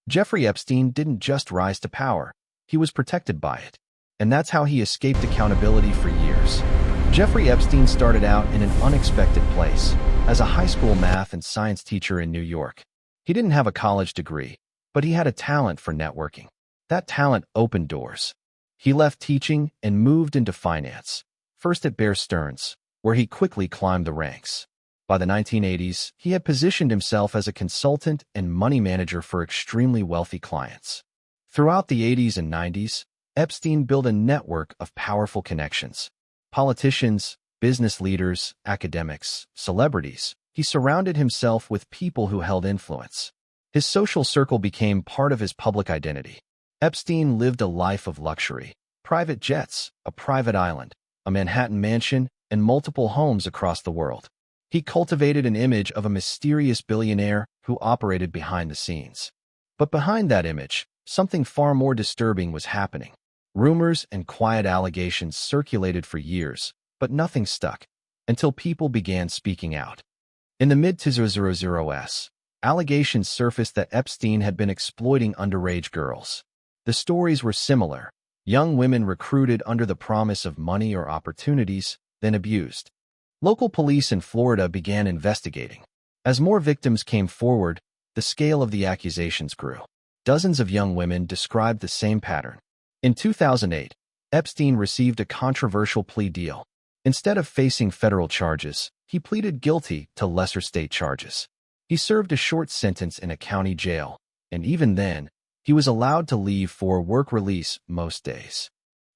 Jeffrey Epstein didn't just rise to power, he was protected by it. And that's how he escaped accountability for years. Jeffrey Epstein started out in an unexpected place, as a high school math and science teacher in New York. He didn't have a college degree, but he had a talent for networking. That talent opened doors. He left teaching and moved into finance, first at Bear Stearns, where he quickly climbed the ranks. By the 1980s, he had positioned himself as a consultant and money manager for extremely wealthy clients. Throughout the 80s and 90s, Epstein built a network of powerful connections. Politicians, business leaders, academics, celebrities. He surrounded himself with people who held influence. His social circle became part of his public identity. Epstein lived a life of luxury. Private jets, a private island, a Manhattan mansion, and multiple homes across the world. He cultivated an image of a mysterious billionaire who operated behind the scenes. But behind that image, something far more disturbing was happening. Rumors and quiet allegations circulated for years, but nothing stuck, until people began speaking out. In the mid-2000s, allegations surfaced that Epstein had been exploiting underage girls. The stories were similar: young women recruited under the promise of money or opportunities, then abused. Local police in Florida began investigating. As more victims came forward, the scale of the accusations grew. Dozens of young women described the same pattern. In 2008, Epstein received a controversial plea deal. Instead of facing federal charges, he pleaded guilty to lesser state charges. He served a short sentence in a county jail, and even then, he was allowed to leave for work release most days.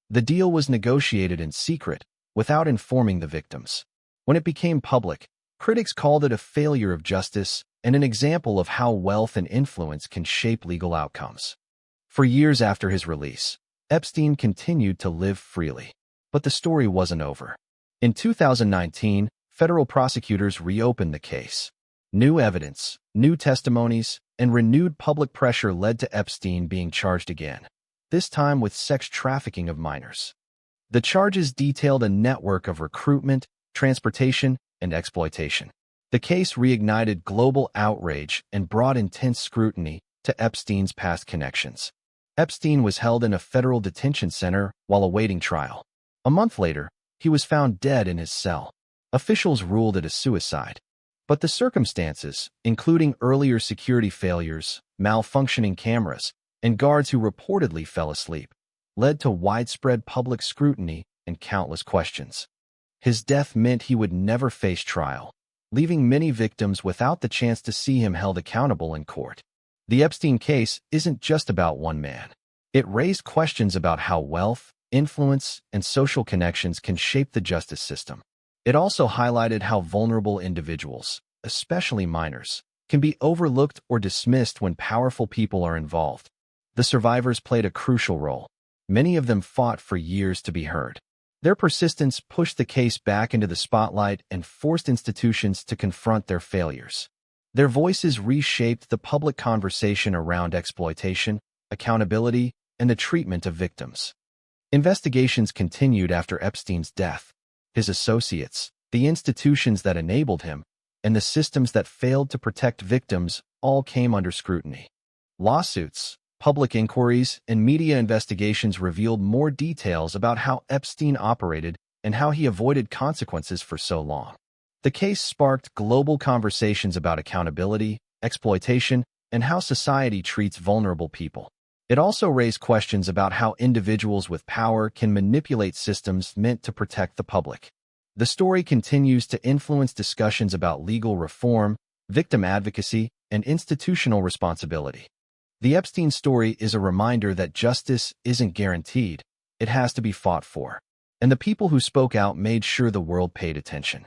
The deal was negotiated in secret, without informing the victims. When it became public, critics called it a failure of justice and an example of how wealth and influence can shape legal outcomes. For years after his release, Epstein continued to live freely. But the story wasn't over. In 2019, federal prosecutors reopened the case. New evidence, new testimonies, and renewed public pressure led to Epstein being charged again, this time with sex trafficking of minors. The charges detailed a network of recruitment, transportation, and exploitation. The case reignited global outrage and brought intense scrutiny to Epstein's past connections. Epstein was held in a federal detention center while awaiting trial. A month later, he was found dead in his cell. Officials ruled it a suicide. But the circumstances, including earlier security failures, malfunctioning cameras, and guards who reportedly fell asleep, led to widespread public scrutiny and countless questions. His death meant he would never face trial, leaving many victims without the chance to see him held accountable in court. The Epstein case isn't just about one man. It raised questions about how wealth, influence, and social connections can shape the justice system. It also highlighted how vulnerable individuals, especially minors, can be overlooked or dismissed when powerful people are involved. The survivors played a crucial role. Many of them fought for years to be heard. Their persistence pushed the case back into the spotlight and forced institutions to confront their failures. Their voices reshaped the public conversation around exploitation, accountability, and the treatment of victims. Investigations continued after Epstein's death. His associates, the institutions that enabled him, and the systems that failed to protect victims all came under scrutiny. Lawsuits, public inquiries, and media investigations revealed more details about how Epstein operated and how he avoided consequences for so long. The case sparked global conversations about accountability, exploitation, and how society treats vulnerable people. It also raised questions about how individuals with power can manipulate systems meant to protect the public. The story continues to influence discussions about legal reform, victim advocacy, and institutional responsibility. The Epstein story is a reminder that justice isn't guaranteed, it has to be fought for. And the people who spoke out made sure the world paid attention.